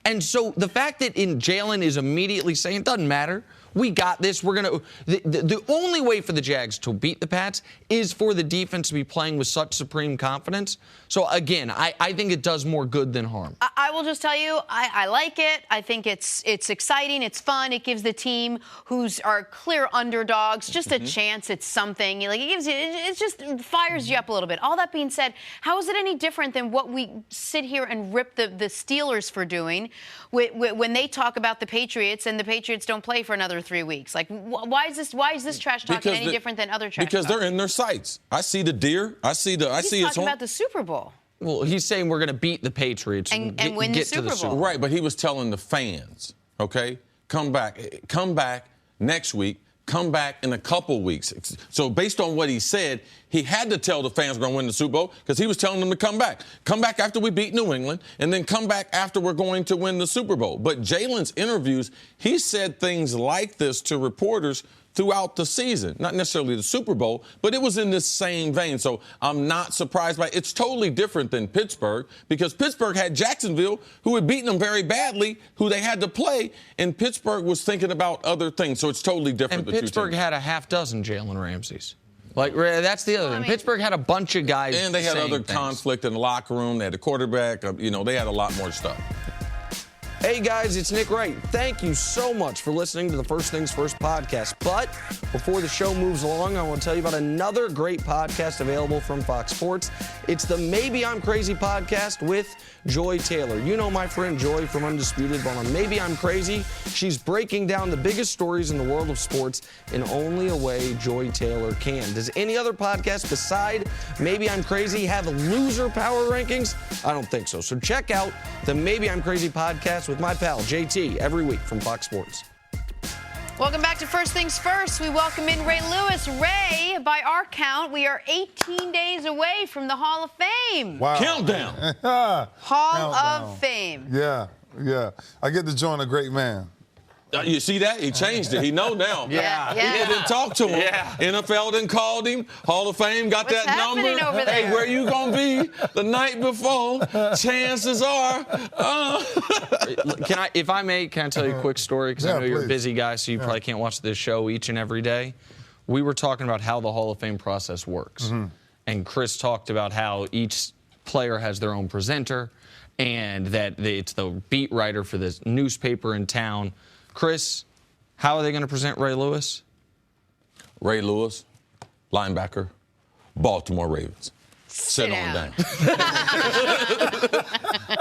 And so the fact that Jalen is immediately saying, it doesn't matter, we got this, we're going to the only way for the Jags to beat the Pats is for the defense to be playing with such supreme confidence. So, again, I think it does more good than harm. I will just tell you, I like it. I think it's exciting. It's fun. It gives the team who's are clear underdogs just a chance at something. Like, it just fires you up a little bit. All that being said, how is it any different than what we sit here and rip the Steelers for doing when they talk about the Patriots and the Patriots don't play for another 3 weeks? Like, why is this trash talking any different than other trash Because talking? they're in their sights. I see the deer. He's talking about the Super Bowl. Well, he's saying we're going to beat the Patriots and win the Super Bowl. Right, but he was telling the fans, okay, come back next week, come back in a couple weeks. So based on what he said, he had to tell the fans we're going to win the Super Bowl because he was telling them to come back. Come back after we beat New England, and then come back after we're going to win the Super Bowl. But Jalen's interviews, he said things like this to reporters throughout the season. Not necessarily the Super Bowl, but it was in this same vein. So I'm not surprised by it. It's totally different than Pittsburgh because Pittsburgh had Jacksonville, who had beaten them very badly, who they had to play, and Pittsburgh was thinking about other things. So it's totally different. And Pittsburgh had a half dozen Jalen Ramseys. Like, that's the other thing. Pittsburgh had a bunch of guys. And they had other conflict in the locker room. They had a quarterback. They had a lot more stuff. Hey, guys, it's Nick Wright. Thank you so much for listening to the First Things First podcast. But before the show moves along, I want to tell you about another great podcast available from Fox Sports. It's the Maybe I'm Crazy podcast with Joy Taylor. You know my friend Joy from Undisputed, but on Maybe I'm Crazy, she's breaking down the biggest stories in the world of sports in only a way Joy Taylor can. Does any other podcast beside Maybe I'm Crazy have loser power rankings? I don't think so. So check out the Maybe I'm Crazy podcast with my pal JT every week from Fox Sports. Welcome back to First Things First. We welcome in Ray Lewis. Ray, by our count, we are 18 days away from the Hall of Fame. Wow. Countdown. Hall of Fame. Yeah. I get to join a great man. You see that? He changed it. He know now. Yeah. He didn't talk to him. Yeah. NFL didn't called him. Hall of Fame got What's that number. happening over there? Hey, where you going to be the night before? Chances are. If I may, can I tell you a quick story? Because I know you're a please. busy guy, so you probably can't watch this show each and every day. We were talking about how the Hall of Fame process works. And Chris talked about how each player has their own presenter and that it's the beat writer for this newspaper in town. Chris, how are they going to present Ray Lewis? Ray Lewis, linebacker, Baltimore Ravens. Sit on down.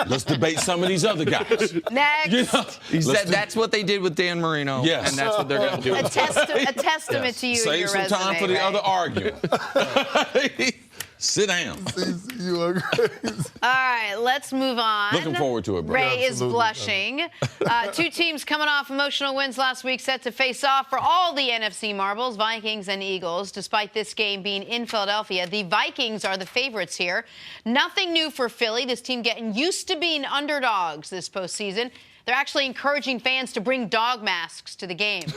Let's debate some of these other guys. Next. He said that's what they did with Dan Marino. Yes. And that's what they're going to do. A testament to you and Save your some resume, time for the Ray. other argument. Sit down. You are crazy. All right, let's move on. Looking forward to it, bro. Ray is Absolutely. blushing. Two teams coming off emotional wins last week set to face off for all the NFC marbles, Vikings and Eagles. Despite this game being in Philadelphia, the Vikings are the favorites here. Nothing new for Philly. This team getting used to being underdogs this postseason. They're actually encouraging fans to bring dog masks to the game.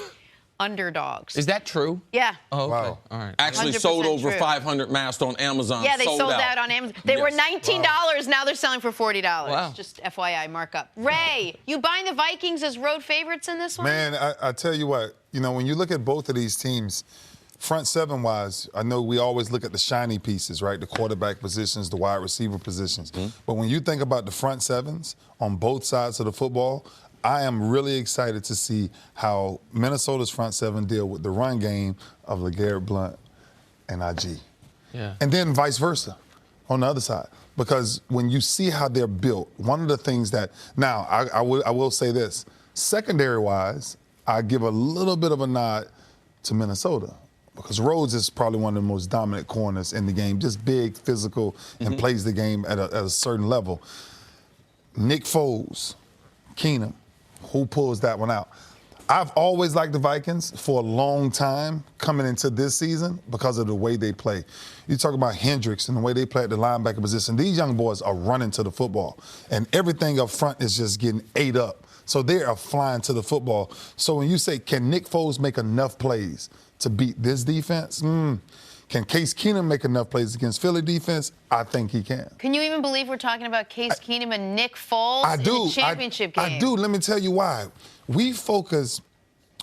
Underdogs. Is that true? Yeah. Oh, okay. Wow. All right. Actually 100% sold over true. 500 masks on Amazon. Yeah, they sold out on Amazon. They were $19. Now they're selling for $40. Wow. Just FYI markup. Ray, you buying the Vikings as road favorites in this one? Man, I tell you what, when you look at both of these teams, front seven-wise, I know we always look at the shiny pieces, right? The quarterback positions, the wide receiver positions. But when you think about the front sevens on both sides of the football, I am really excited to see how Minnesota's front seven deal with the run game of LeGarrette Blount and IG. Yeah. And then vice versa on the other side. Because when you see how they're built, one of the things that – now, I will say this. Secondary-wise, I give a little bit of a nod to Minnesota because Rhodes is probably one of the most dominant corners in the game, just big, physical, and plays the game at a certain level. Nick Foles, Keenum, who pulls that one out? I've always liked the Vikings for a long time coming into this season because of the way they play. You talk about Hendricks and the way they play at the linebacker position. These young boys are running to the football, and everything up front is just getting ate up. So they are flying to the football. So when you say, can Nick Foles make enough plays to beat this defense? Can Case Keenum make enough plays against Philly defense? I think he can. Can you even believe we're talking about Case Keenum and Nick Foles in the championship game? I do. Let me tell you why. We focus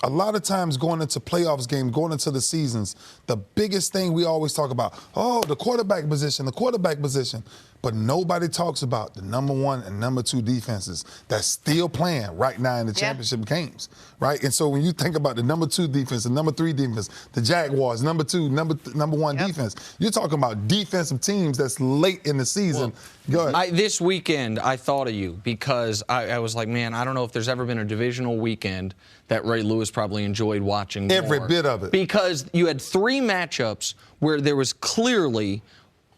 a lot of times going into playoffs game, going into the seasons, the biggest thing we always talk about, the quarterback position. But nobody talks about the number one and number two defenses that's still playing right now in the championship games, right? And so when you think about the number two defense, the number three defense, the Jaguars, number two, number one defense, you're talking about defensive teams that's late in the season. Go ahead. This weekend, I thought of you because I was like, man, I don't know if there's ever been a divisional weekend that Ray Lewis probably enjoyed watching Every more. bit of it. Because you had three matchups where there was clearly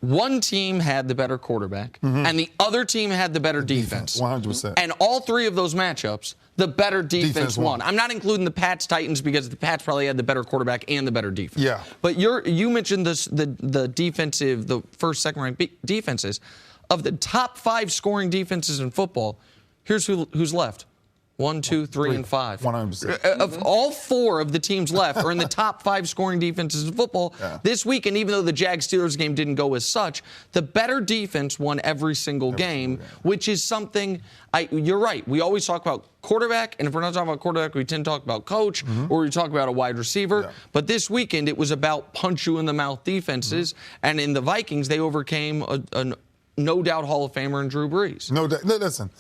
one team had the better quarterback and the other team had the better defense. 100%. And all three of those matchups, the better defense won. I'm not including the Pats-Titans because the Pats probably had the better quarterback and the better defense. Yeah. But you mentioned the defensive, the first, second-ranked defenses. Of the top 5 scoring defenses in football, here's who's left. 1, 2, 3, and 5. 100%. Of all 4 of the teams left are in the top 5 scoring defenses in football this week. And even though the Jags-Steelers game didn't go as such, the better defense won every single game, which is something you're right. We always talk about quarterback, and if we're not talking about quarterback, we tend to talk about coach or we talk about a wide receiver. Yeah. But this weekend, it was about punch-you-in-the-mouth defenses. And in the Vikings, they overcame a no-doubt Hall of Famer in Drew Brees. No doubt. Listen.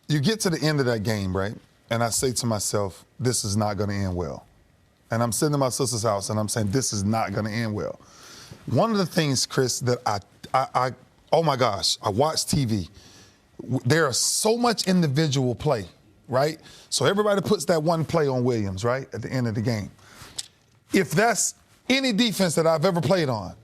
You get to the end of that game, right? And I say to myself, this is not going to end well. And I'm sitting in my sister's house and I'm saying, this is not going to end well. One of the things, Chris, that I oh my gosh, I watch TV. There is so much individual play, right? So everybody puts that one play on Williams, right, at the end of the game. If that's any defense that I've ever played on,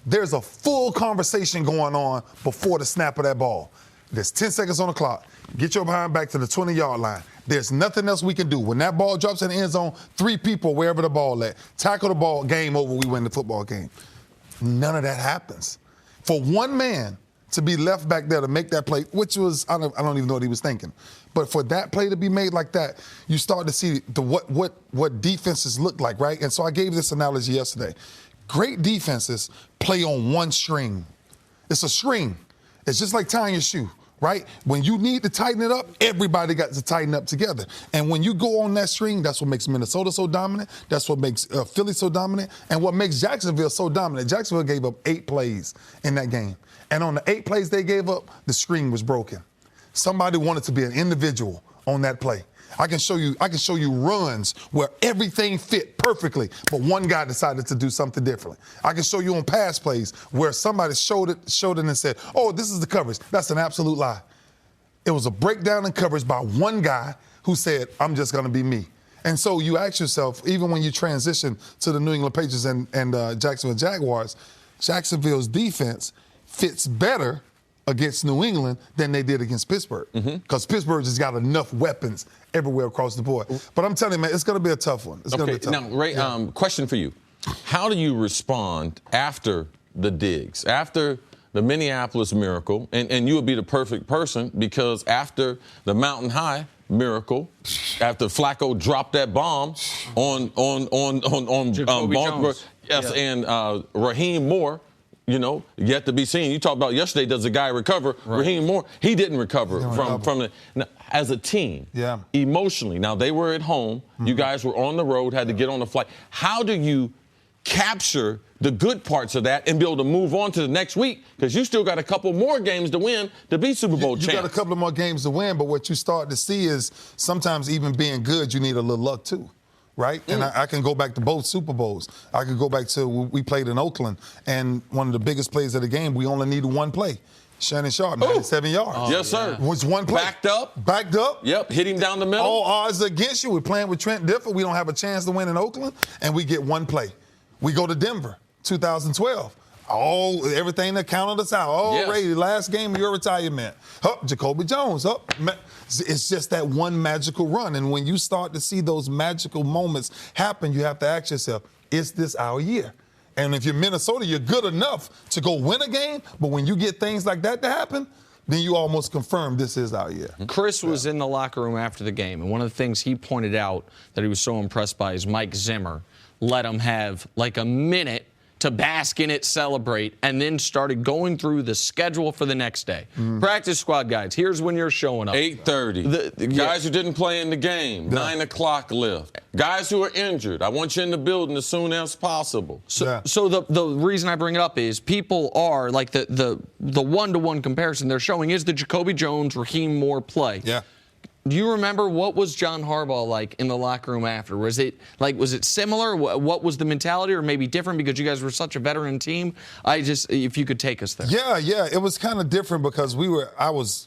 there's a full conversation going on before the snap of that ball. There's 10 seconds on the clock. Get your behind back to the 20-yard line. There's nothing else we can do. When that ball drops in the end zone, 3 people wherever the ball at. Tackle the ball, game over, we win the football game. None of that happens. For one man to be left back there to make that play, which was, I don't even know what he was thinking. But for that play to be made like that, you start to see what defenses look like, right? And so I gave this analogy yesterday. Great defenses play on one string. It's a string. It's just like tying your shoe, right? When you need to tighten it up, everybody got to tighten up together. And when you go on that string, that's what makes Minnesota so dominant. That's what makes Philly so dominant. And what makes Jacksonville so dominant. Jacksonville gave up 8 plays in that game. And on the 8 plays they gave up, the string was broken. Somebody wanted to be an individual on that play. I can show you runs where everything fit perfectly, but one guy decided to do something differently. I can show you on pass plays where somebody showed it and said, oh, this is the coverage. That's an absolute lie. It was a breakdown in coverage by one guy who said, I'm just going to be me. And so you ask yourself, even when you transition to the New England Patriots and Jacksonville Jaguars, Jacksonville's defense fits better against New England than they did against Pittsburgh. Because Pittsburgh just got enough weapons everywhere across the board. But I'm telling you, man, it's going to be a tough one. It's going to be a tough one. Now, Ray, question for you. How do you respond after the digs, after the Minneapolis Miracle? And you would be the perfect person because after the Mountain High Miracle, after Flacco dropped that bomb on Baltimore, and Raheem Moore, yet to be seen. You talked about yesterday, does a guy recover? Right. Raheem Moore, he didn't recover from the. Now, as a team, emotionally. Now, they were at home. You guys were on the road, had to get on the flight. How do you capture the good parts of that and be able to move on to the next week? Because you still got a couple more games to win to be Super Bowl champs. You got a couple more games to win, but what you start to see is sometimes even being good, you need a little luck too. Right? And I can go back to both Super Bowls. I could go back to we played in Oakland, and one of the biggest plays of the game, we only needed one play. Shannon Sharp, 97 yards. Yes, sir. Was one play. Backed up. Yep, hit him down the middle. All odds against you. We're playing with Trent Dilfer. We don't have a chance to win in Oakland, and we get one play. We go to Denver, 2012. Everything that counted us out. Ray, last game of your retirement. Jacoby Jones. It's just that one magical run. And when you start to see those magical moments happen, you have to ask yourself, is this our year? And if you're Minnesota, you're good enough to go win a game. But when you get things like that to happen, then you almost confirm this is our year. Chris was in the locker room after the game, and one of the things he pointed out that he was so impressed by is Mike Zimmer let him have like a minute to bask in it, celebrate, and then started going through the schedule for the next day. Practice squad guys, here's when you're showing up. 8:30. The guys who didn't play in the game, 9 o'clock lift. Guys who are injured, I want you in the building as soon as possible. So the reason I bring it up is people are, like the one-to-one comparison they're showing is the Jacoby Jones, Raheem Moore play. Yeah. Do you remember what was John Harbaugh like in the locker room after? Was it similar? What was the mentality, or maybe different because you guys were such a veteran team? If you could take us there. Yeah. It was kind of different because I was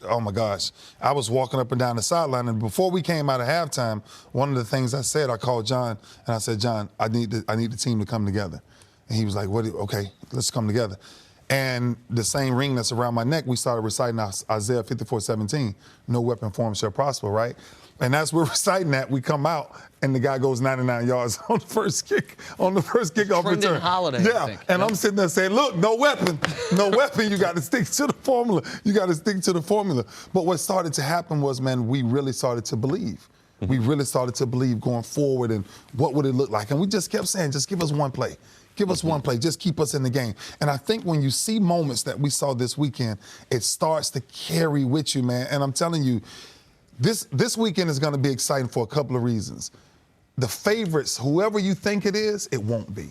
walking up and down the sideline, and before we came out of halftime, one of the things I called John, and I said, John, I need the team to come together. And he was like, okay, let's come together. And the same ring that's around my neck, we started reciting Isaiah 54:17, no weapon formed shall prosper, right? And as we're reciting that, we come out, and the guy goes 99 yards on the first kickoff return. Holiday, yeah, I think. And I'm sitting there saying, look, no weapon, you got to stick to the formula. But what started to happen was, man, we really started to believe. We really started to believe going forward and what would it look like. And we just kept saying, just give us one play. Give us one play. Just keep us in the game. And I think when you see moments that we saw this weekend, it starts to carry with you, man. And I'm telling you, this weekend is going to be exciting for a couple of reasons. The favorites, whoever you think it is, it won't be.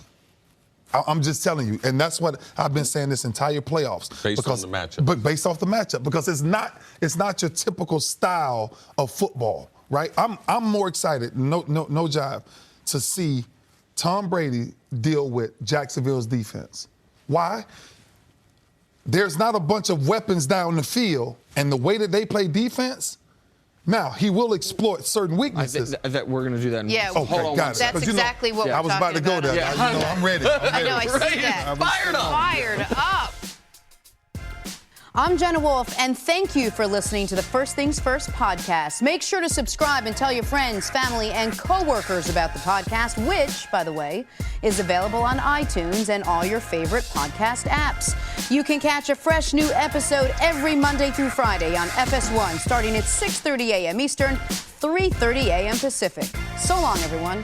I'm just telling you. And that's what I've been saying this entire playoffs. Based on the matchup. But based off the matchup. Because it's not your typical style of football, right? I'm more excited, no jive, to see Tom Brady deal with Jacksonville's defense. Why? There's not a bunch of weapons down the field, and the way that they play defense, now he will exploit certain weaknesses. I think that we're going to do that. Yeah, okay, hold on. Got it. That's exactly what we're talking about. I was about to go there. Yeah. I'm ready. I know, I see that. Fired up. I'm Jenna Wolf, and thank you for listening to the First Things First podcast. Make sure to subscribe and tell your friends, family, and coworkers about the podcast, which, by the way, is available on iTunes and all your favorite podcast apps. You can catch a fresh new episode every Monday through Friday on FS1, starting at 6:30 a.m. Eastern, 3:30 a.m. Pacific. So long, everyone.